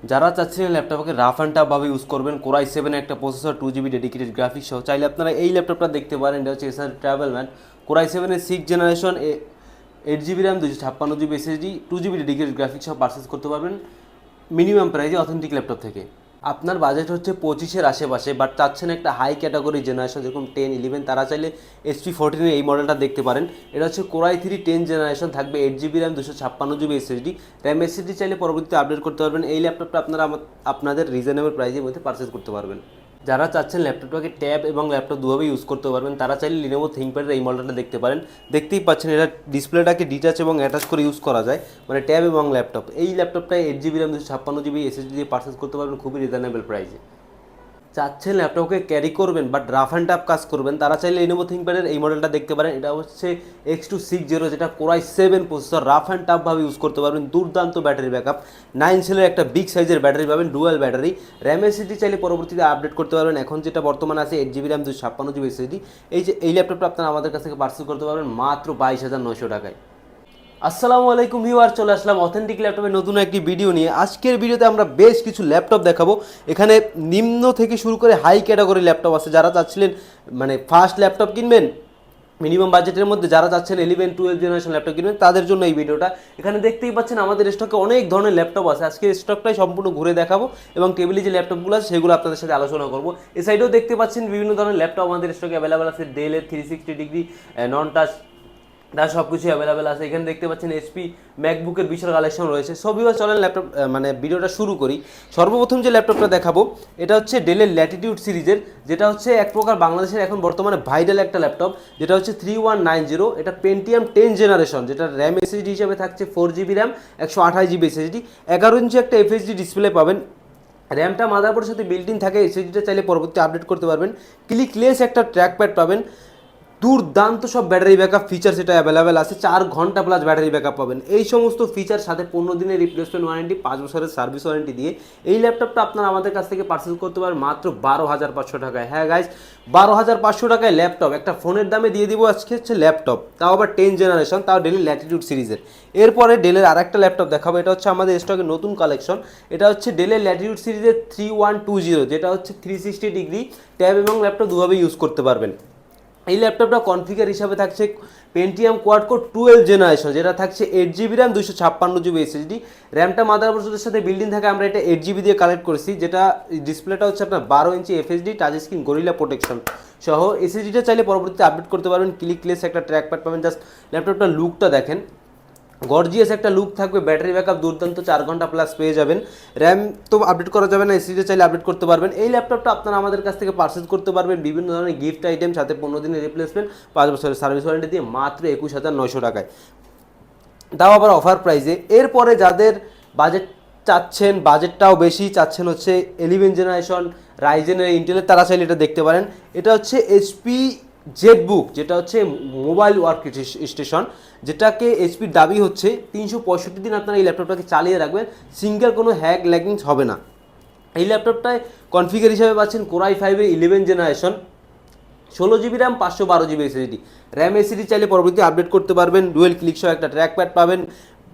যারা চাচ্ছেন ল্যাপটপকে rough and টাফভাবে ইউজ করবেন, কোরাই সেভেন একটা প্রসেসর, 2 GB ডেডিকেটেড গ্রাফিক্স সহ, চাইলে আপনারা এই ল্যাপটপটা দেখতে পারেন। এটা হচ্ছে এসার ট্রাভেলম্যান কোরাই সেভেনের 6th generation, 8 GB RAM, 256 GB SSD, 2 GB dedicated graphics সহ পারচেস করতে পারবেন মিনিমাম প্রাইসে অথেন্টিক ল্যাপটপ থেকে। আপনার বাজেট হচ্ছে 25-এর আশেপাশে, বাট চাচ্ছেন একটা হাই ক্যাটাগরি জেনারেশন যেরকম 10-11, তারা চাইলে HP14 এই মডেলটা দেখতে পারেন। এটা হচ্ছে কোরাই 3 10 জেনারেশন, থাকবে 8 GB RAM, 256 GB SSD, RAM SSD চাইলে পরবর্তীতে আপডেট করতে পারবেন। এই ল্যাপটপটা আপনারা আপনাদের রিজনেবল প্রাইসের মধ্যে পারচেস করতে পারবেন। যারা চাচ্ছেন ল্যাপটপটাকে ট্যাব এবং ল্যাপটপ দুভাবে ইউজ করতে পারবেন, তারা চাইলে লিনোভো থিংকপ্যাডের এই মডেলটা দেখতে পারেন। দেখতেই পাচ্ছেন এটা ডিসপ্লেটাকে ডিটাচ এবং অ্যাটাচ করে ইউজ করা যায়, মানে ট্যাব এবং ল্যাপটপ। এই ল্যাপটপটায় 8 GB র্যাম, 256 GB SSD দিয়ে পারচেস করতে পারবেন খুবই রিজনেবল প্রাইসে। চাচ্ছেন ল্যাপটপকে ক্যারি করবেন বাট রাফ অ্যান্ড টাফ কাজ করবেন, তারা চাইলে লিনোভো থিংকপ্যাডের এই মডেলটা দেখতে পারেন। এটা হচ্ছে X260, যেটা কোরাই 7 প্রসেসর, রাফ অ্যান্ড টাফভাবে ইউজ করতে পারবেন। দুর্দান্ত ব্যাটারি ব্যাকআপ, 9 সেলের একটা বিগ সাইজের ব্যাটারি পাবেন, ডুয়াল ব্যাটারি। র্যাম এসএসডি চাইলে পরবর্তীতে আপডেট করতে পারবেন। এখন যেটা বর্তমানে আছে 8 GB র্যাম, 256 GB SSD। এই ল্যাপটপটা আপনারা আমাদের কাছ থেকে পার্সেল করতে পারবেন মাত্র 22,900 টাকায়। আসসালামু আলাইকুম ভিউয়ার, চলে আসলাম অথেন্টিক ল্যাপটপের নতুন একটি ভিডিও নিয়ে। আজকের ভিডিওতে আমরা বেশ কিছু ল্যাপটপ দেখাবো। এখানে নিম্ন থেকে শুরু করে হাই ক্যাটাগরি ল্যাপটপ আছে। যারা চাচ্ছিলেন মানে ফার্স্ট ল্যাপটপ কিনবেন মিনিমাম বাজেটের মধ্যে, যারা চাচ্ছেন 11-12 জেনারেশন ল্যাপটপ কিনবেন, তাদের জন্য এই ভিডিওটা। এখানে দেখতেই পাচ্ছেন আমাদের স্টকে অনেক ধরনের ল্যাপটপ আছে। আজকে স্টকটাই সম্পূর্ণ ঘুরে দেখাবো এবং টেবিলে যে ল্যাপটপগুলো আছে সেগুলো আপনাদের সাথে আলোচনা করবো। এই সাইডেও দেখতে পাচ্ছেন বিভিন্ন ধরনের ল্যাপটপ আমাদের স্টকে অ্যাভেলেবেল আছে। ডেলের 360 ডিগ্রি নন টাচ, তার সব কিছু অ্যাভেলেবেল আছে। এখানে দেখতে পাচ্ছেন এসপি ম্যাকবুকের বিশাল কালেকশন রয়েছে। সব ভিউয়ার চলেন ল্যাপটপ মানে ভিডিওটা শুরু করি। সর্বপ্রথম যে ল্যাপটপটা দেখাবো এটা হচ্ছে ডেলের ল্যাটিটিউড সিরিজের, যেটা হচ্ছে এক প্রকার বাংলাদেশের এখন বর্তমানে ভাইরাল একটা ল্যাপটপ, যেটা হচ্ছে 3190। এটা পেন্টিয়াম 10 জেনারেশন, যেটা র্যাম এসএসডি হিসেবে থাকছে 4 GB র্যাম, 128 GB SSD, 11 ইঞ্চি একটা এফএসডি ডিসপ্লে পাবেন। র্যামটা মাদারবোর্ডের সাথে বিল্ট ইন থাকে, এসএসডিটা চাইলে পরবর্তী আপডেট করতে পারবেন। ক্লিকলেস একটা ট্র্যাক প্যাড পাবেন। দুর্দান্ত সব ব্যাটারি ব্যাকআপ ফিচার সেটা অ্যাভেলেবেল আছে। 4 ঘন্টা প্লাস ব্যাটারি ব্যাকআপ পাবেন। এই সমস্ত ফিচার সাথে 15 দিনের রিপ্লেসমেন্ট ওয়ারেন্টি, 5 বছরের সার্ভিস ওয়ারেন্টি দিয়ে এই ল্যাপটপটা আপনারা আমাদের কাছ থেকে পার্সেল করতে পারেন মাত্র 12,500 টাকায়। হ্যাঁ গাইজ, 12,500 টাকায় ল্যাপটপ, একটা ফোনের দামে দিয়ে দিব আজকে হচ্ছে ল্যাপটপ, তাও আবার 10 জেনারেশন, তাও ডেলের ল্যাটিটিউড সিরিজের। এরপরে ডেলের আরেকটা ল্যাপটপ দেখাবো। এটা হচ্ছে আমাদের স্টকের নতুন কালেকশন। এটা হচ্ছে ডেলের ল্যাটিটিউড সিরিজের 3120, যেটা হচ্ছে 360 ডিগ্রি ট্যাব এবং ল্যাপটপ দুভাবে ইউজ করতে পারবেন। এই ল্যাপটপটা কনফিগার হিসাবে থাকছে পেন্টিয়াম কোয়াড কোর 12 জেনারেশন, যেটা থাকছে 8 GB র্যাম, 256 GB SSD। র্যামটা মাদারবোর্ডের সাথে বিল্ডিং থাকে, আমরা এটা 8 GB দিয়ে কালেক্ট করেছি। যেটা ডিসপ্লেটা হচ্ছে আপনার 12 ইঞ্চি এফএসডি, টাচ স্ক্রিন, গরিলা প্রোটেকশন সহ। এসএসডিটা চাইলে পরবর্তীতে আপডেট করতে পারবেন। ক্লিকলেস একটা ট্র্যাক প্যাড পাবেন। জাস্ট ল্যাপটপটার লুকটা দেখেন, গর্জিয়াস একটা লুক থাকবে। ব্যাটারি ব্যাকআপ দুর্দান্ত, 4 ঘন্টা প্লাস পেয়ে যাবেন। র্যাম তো আপডেট করা যাবে না, এসএসডি চাইলে আপডেট করতে পারবেন। এই ল্যাপটপটা আপনারা আমাদের কাছ থেকে পারচেজ করতে পারবেন বিভিন্ন ধরনের গিফট আইটেম সাথে 15 দিনের রিপ্লেসমেন্ট, 5 বছরের সার্ভিস ওয়ারেন্টি দিয়ে মাত্র 21,900 টাকায়, তাও আবার অফার প্রাইসে। এরপরে যাদের বাজেট চাচ্ছেন, বাজেটটাও বেশি চাচ্ছেন হচ্ছে 11 জেনারেশন রাইজেনের ইন্টেলের, তারা চাইলে এটা দেখতে পারেন। এটা হচ্ছে এইচপি জেটবুক, যেটা হচ্ছে মোবাইল ওয়ার্ক স্টেশন, যেটাকে এইচপির দাবি হচ্ছে 365 দিন আপনারা এই ল্যাপটপটাকে চালিয়ে রাখবেন, সিঙ্গেল কোনো হ্যাক ল্যাগিংস হবে না। এই ল্যাপটপটায় কনফিগার হিসাবে পাচ্ছেন কোরাই 5-এর 11 generation, 16 GB RAM, 512 GB SSD, RAM SSD চাইলে পরবর্তী আপডেট করতে পারবেন। ডুয়েল ক্লিক সহ একটা ট্র্যাক প্যাড পাবেন,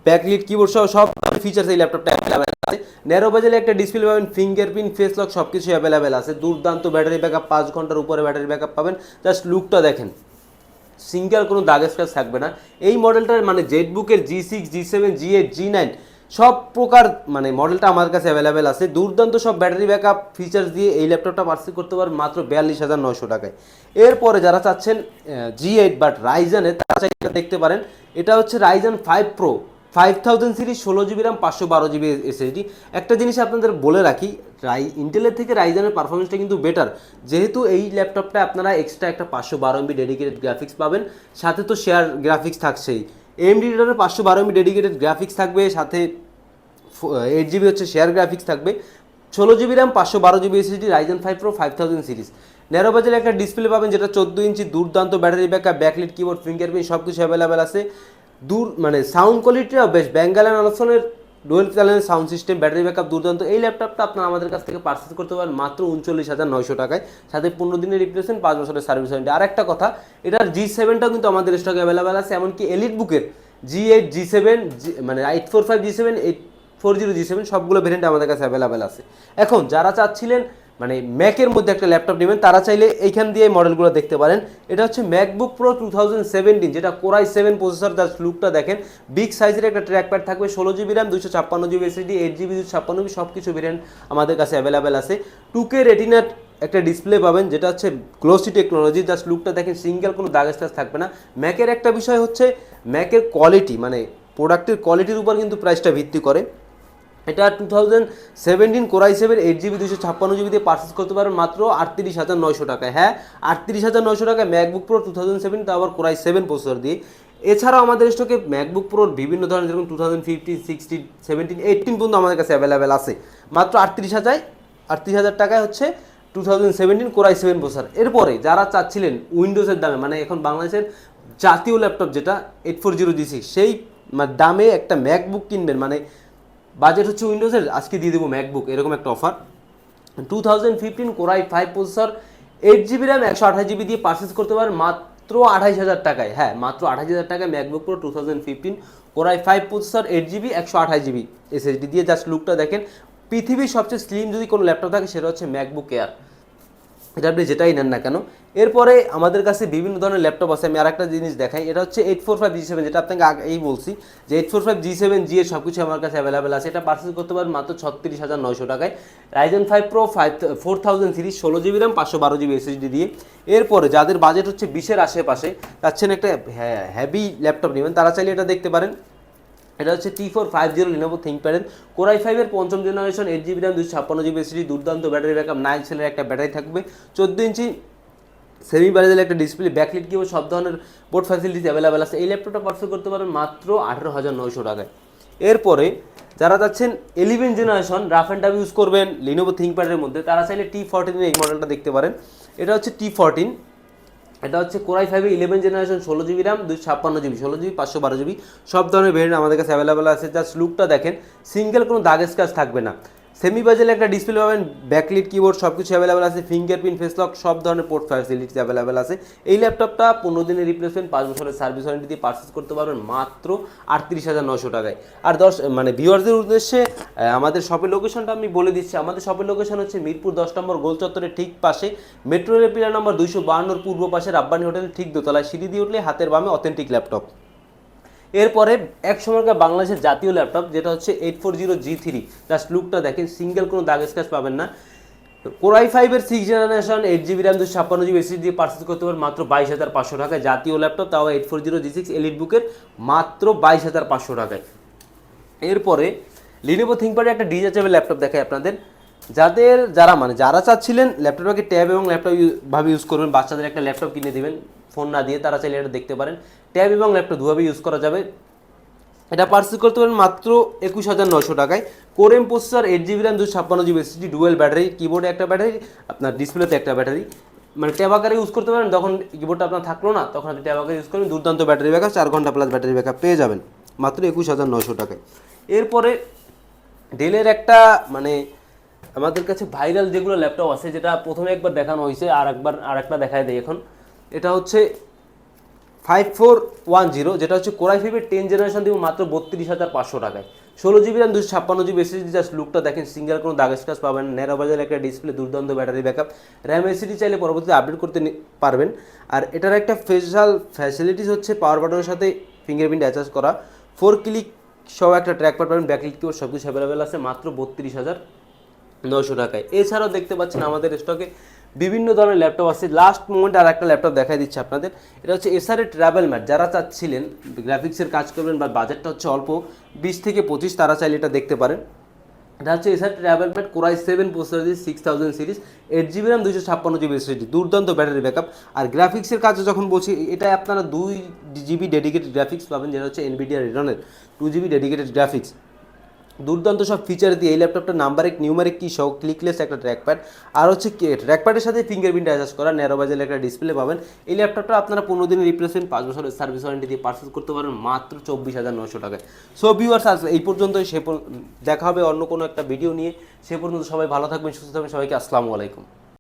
ব্যাকলিট কিবোর্ড সহ সব ফিচার্স এই ল্যাপটপটা অ্যাভেলেবেল আছে। ন্যারো বেজেলে একটা ডিসপ্লে পাবেন, ফিঙ্গারপ্রিন্ট, ফেস লক সব কিছু অ্যাভেলেবেল আছে। দুর্দান্ত ব্যাটারি ব্যাকআপ, 5 ঘন্টার উপরে ব্যাটারি ব্যাকআপ পাবেন। জাস্ট লুকটা দেখেন, সিঙ্গেল কোনো দাগ স্ক্র্যাচ থাকবে না। এই মডেলটার মানে জেটবুকের G6, G7, G8, G9 সব প্রকার মানে মডেলটা আমার কাছে অ্যাভেলেবেল আছে। দুর্দান্ত সব ব্যাটারি ব্যাকআপ ফিচার্স দিয়ে এই ল্যাপটপটা পার্সেল করতে পারেন মাত্র 42,900 টাকায়। এরপরে যারা চাচ্ছেন G8 বাট রাইজেনের, তারা চাইলে দেখতে পারেন। এটা হচ্ছে Ryzen 5 pro 5000 series, 16 GB RAM, 512 GB SSD। একটা জিনিস আপনাদের বলে রাখি, ইন্টেলের থেকে রাইজেনের পারফরমেন্সটা কিন্তু বেটার, যেহেতু এই ল্যাপটপটা আপনারা এক্সট্রা একটা 512 MB ডেডিকেটেড গ্রাফিক্স পাবেন, সাথে তো শেয়ার গ্রাফিক্স থাকছেই। এএমডি রিডারের 512 MB ডেডিকেটেড গ্রাফিক্স থাকবে, সাথে 8 GB হচ্ছে শেয়ার গ্রাফিক্স থাকবে, 16 GB RAM, 512 GB SSD, Ryzen 5 pro 5000 series. Narrow বাজেলে একটা ডিসপ্লে পাবেন, যেটা 14 ইঞ্চি, দুর্দান্ত battery backup, backlit keyboard, fingerprint সব কিছু অ্যাভেলেবেল আছে। মানে সাউন্ড কোয়ালিটিটাও বেশ, ব্যাঙ্গাল অ্যান্ড অলসনের ডুয়েল চ্যানেলের সাউন্ড সিস্টেম, ব্যাটারি ব্যাকআপ দুর্দান্ত। এই ল্যাপটপটা আপনারা আমাদের কাছ থেকে পার্চেস করতে পারেন মাত্র 39,900 টাকায়, সাথে 15 দিনের রিপ্লেসমেন্ট, 5 বছরের সার্ভিস ওয়ারেন্টি। আর একটা কথা, এটার G7টাও কিন্তু আমাদের স্টকে অ্যাভেলেবেল আছে। এমনকি এলিট বুকের G8, G7 মানে 845, G7, 40G7 সবগুলো ভেরিয়েন্ট আমাদের কাছে অ্যাভেলেবেল আছে। এখন যারা চাচ্ছিলেন মানে ম্যাকের মধ্যে একটা ল্যাপটপ নেবেন তারা চাইলে এইখান দিয়ে মডেলগুলো দেখতে পারেন। এটা হচ্ছে ম্যাকবুক প্রো 2017 যেটা কোরাই 7 প্রসেসর, যার লুকটা দেখেন বিগ সাইজের একটা ট্র্যাকপ্যাড থাকবে, 16GB RAM, 256GB SSD, 8GB 256GB সব কিছু ভেরিয়েন্ট আমাদের কাছে অ্যাভেলেবেল আছে। 2K রেটিনার একটা ডিসপ্লে পাবেন যেটা হচ্ছে গ্লোসি টেকনোলজি, জাস্ট লুকটা দেখেন সিঙ্গেল কোনো দাগ স্ক্র্যাচ থাকবে না। ম্যাকের একটা বিষয় হচ্ছে ম্যাকের কোয়ালিটি, মানে প্রোডাক্টের কোয়ালিটির উপর কিন্তু প্রাইসটা ভিত্তি করে। এটা 2017 কোরাই 7 8GB 256GB দিয়ে পারচেস করতে পারেন মাত্র 38,900 টাকায়। হ্যাঁ, 38,900 টাকায় ম্যাকবুক প্রো 2007, তা আবার কোরাই 7 প্রসেসর দিয়ে। এছাড়াও আমাদের স্টকে ম্যাকবুক প্রোর বিভিন্ন ধরনের যেরকম 2015, 16, 17, 18 পর্যন্ত আমাদের কাছে অ্যাভেলেবেল আছে মাত্র 38,000 টাকায় হচ্ছে 2017 কোরাই 7 প্রসেসর। এরপরে যারা চাচ্ছিলেন উইন্ডোজের দামে, মানে এখন বাংলাদেশের জাতীয় ল্যাপটপ যেটা 8400G6 সেই দামে একটা ম্যাকবুক কিনবেন, মানে বাজেট হচ্ছে উইন্ডোজের, আজকে দিয়ে দেবো ম্যাকবুক, এরকম একটা offer. 2015 core i 5 processor, 8GB RAM, 128GB দিয়ে পারচেস করতে পারেন মাত্র 28,000 টাকায়। হ্যাঁ, মাত্র 28,000 টাকায় MacBook pro 2015 core i 5 processor, 8GB 128GB SSD দিয়ে। জাস্ট লুকটা দেখেন, পৃথিবীর সবচেয়ে স্লিম যদি কোনো ল্যাপটপ থাকে সেটা হচ্ছে ম্যাকবুক এয়ার, এটা আপনি যেটাই নেন না কেন। এরপরে আমাদের কাছে বিভিন্ন ধরনের ল্যাপটপ আছে। আমি আরেকটা জিনিস দেখাই, এটা হচ্ছে 845G7, যেটা আপনাকে আগেই বলছি যে 845G7G এর সব কিছু আমার কাছে অ্যাভেলেবেল আছে। এটা পারচেস করতে পারেন মাত্র 36,900 টাকায়। Ryzen 5 pro 4000 series, 16GB RAM, 512GB SSD দিয়ে। এরপরে যাদের বাজেট হচ্ছে 20-এর আশেপাশে, চাচ্ছেন একটা হেভি ল্যাপটপ নেবেন, তারা চাইলে এটা দেখতে পারেন। এটা হচ্ছে T450 লিনোভো থিংকপ্যাডের কোরাই 5 পঞ্চম generation, 8GB RAM, 256GB SSD, দুর্দান্ত ব্যাটারি ব্যাকআপ, 9 সেলের একটা ব্যাটারি থাকবে, 14 ইঞ্চি সেমি বাজেটের একটা ডিসপ্লে, ব্যাকলিট কিবোর্ড, সব ধরনের বোর্ড ফ্যাসিলিটিস অ্যাভেলেবেল আছে। এই ল্যাপটপটা পারচেস করতে পারেন মাত্র 18,900 টাকায়। এরপরে যারা যাচ্ছেন 11 generation rough and tough use করবেন লিনোভো থিংকপ্যাডের মধ্যে, তারা চাইলে T14 এই মডেলটা দেখতে পারেন। এটা হচ্ছে T14, এটা হচ্ছে core i 5 11 generation, 16GB RAM, 256GB, 16GB, 512GB সব ধরনের ভেরিয়েন্ট আমাদের কাছে অ্যাভেলেবেল আছে। জাস্ট লুকটা দেখেন, সিঙ্গেল কোনো দাগ স্ক্র্যাচ থাকবে না, সেমি বাজেল একটা ডিসপ্লে পাবেন, ব্যাকলিট কিবোর্ড সব কিছু অ্যাভেলেবেল আছে, ফিঙ্গারপ্রিন্ট, ফেস লক সব ধরনের পোর্ট ফ্যাসিলিটিস অ্যাভেলেবেল আছে। এই ল্যাপটপটা 15 দিনের রিপ্লেসমেন্ট, 5 বছরের সার্ভিস ওয়ারেন্টি দিয়ে পারচেস করতে পারবেন মাত্র 38,900 টাকায়। আর ভিউয়ারদের উদ্দেশ্যে আমাদের শপের লোকেশনটা আমি বলে দিচ্ছি। আমাদের শপের লোকেশন হচ্ছে মিরপুর 10 নম্বর গোল চত্বরের ঠিক পাশে, মেট্রো রেল পিলার নম্বর 252 পূর্ব পাশে, রাব্বানি হোটেল ঠিক দোতলায়, সিঁড়ি দিয়ে উঠলে হাতের বামে অথেন্টিক ল্যাপটপ। এরপরে এক সময়কার বাংলাদেশের জাতীয় ল্যাপটপ যেটা হচ্ছে 840G3, জাস্ট লুকটা দেখেন, সিঙ্গেল কোনো দাগ স্ক্র্যাচ পাবেন না। Core i 5 6 generation, 8GB RAM, 256GB SSD দিয়ে পারচেস করতে পারেন মাত্র 22,500 টাকায়। জাতীয় ল্যাপটপ, তাও 840G6 এলিট বুকের, মাত্র 22,500 টাকায়। এরপরে লিনোভো থিংকপ্যাডের একটা ডিটাচেবল ল্যাপটপ দেখায় আপনাদের, যারা চাচ্ছিলেন ল্যাপটপটাকে ট্যাব এবং ল্যাপটপ ভাবে ইউজ করবেন, বাচ্চাদের একটা ল্যাপটপ কিনে দেবেন ফোন না দিয়ে, তারা চাইলে এটা দেখতে পারেন। ট্যাব এবং ল্যাপটপ দুভাবে ইউজ করা যাবে। এটা পারচেস করতে পারেন মাত্র 21,900 টাকায়। Core M processor, 8GB RAM, 256GB SSD, dual battery, কিবোর্ডে একটা ব্যাটারি, আপনার ডিসপ্লেতে একটা ব্যাটারি, মানে ট্যাব আকারে ইউজ করতে পারেন। যখন কিবোর্ডটা আপনার থাকলো না তখন আপনি ট্যাব আকারে ইউজ করবেন, দুর্দান্ত ব্যাটারি ব্যাকআপ, 4 ঘন্টা প্লাস ব্যাটারি ব্যাকআপ পেয়ে যাবেন মাত্র 21,900 টাকায়। এরপরে ডেলের একটা মানে আমাদের কাছে ভাইরাল যেগুলো ল্যাপটপ আছে, যেটা প্রথমে একবার দেখানো হয়েছে, আরেকটা দেখায় দেয় এখন। এটা হচ্ছে 5410, যেটা হচ্ছে কোরাই 5 10 জেনারেশন দিব মাত্র 32,500 টাকায়। 16GB RAM, 256GB SSD, just লুকটা দেখেন, সিঙ্গেল কোনো দাগ স্ক্র্যাচ পাবেন, ন্যারো বাজার একটা ডিসপ্লে, দুর্দান্ত ব্যাটারি ব্যাকআপ, র্যাম এসএসডি চাইলে পরবর্তীতে আপডেট করতে পারবেন। আর এটার একটা স্পেশাল ফ্যাসিলিটিস হচ্ছে পাওয়ার বাটনের সাথে ফিঙ্গারপ্রিন্ট অ্যাটাচ করা, 4 ক্লিক সহ একটা ট্র্যাকপ্যাড পাবেন, ব্যাকলিট কিবোর্ড সব কিছু অ্যাভেলেবেল আছে মাত্র 32,900 টাকায়। এছাড়াও দেখতে পাচ্ছেন আমাদের স্টকে বিভিন্ন ধরনের ল্যাপটপ আছে। লাস্ট মোমেন্টে আর একটা ল্যাপটপ দেখাই দিচ্ছে আপনাদের, এটা হচ্ছে এসআর ট্রাভেল ম্যাট। যারা চাচ্ছিলেন গ্রাফিক্সের কাজ করবেন বা বাজেটটা হচ্ছে অল্প 20 থেকে 25, তারা চাইলে এটা দেখতে পারেন। এটা হচ্ছে Acer travel mate core i 7 processor 6000 series, 8GB RAM, 256GB SSD, দুর্দান্ত ব্যাটারি ব্যাকআপ। আর গ্রাফিক্সের কাজে যখন বলছি, এটা আপনারা 2GB ডেডিকেটেড গ্রাফিক্স পাবেন, যেটা হচ্ছে এনভিডিয়া রেডনের 2GB ডেডিকেটেড গ্রাফিক্স, দুর্দান্ত সব ফিচার দিয়ে এই ল্যাপটপটা নিউমারিক কি সহ ক্লিকলেস একটা ট্র্যাকপ্যাড, আর হচ্ছে ট্র্যাকপ্যাডের সাথে ফিঙ্গারপ্রিন্ট অ্যাটাচ করা, ন্যারো বাজেল একটা ডিসপ্লে পাবেন। এই ল্যাপটপটা আপনারা 15 দিনের রিপ্লেসমেন্ট, 5 বছরের সার্ভিস ওয়ারেন্টি দিয়ে পারচেস করতে পারেন মাত্র 24,900 টাকায়। সো ভিউয়ার্স, এই পর্যন্তই। দেখা হবে অন্য কোনো একটা ভিডিও নিয়ে। সে পর্যন্ত সবাই ভালো থাকবেন, সুস্থ থাকবেন। সবাইকে আসসালামু আলাইকুম।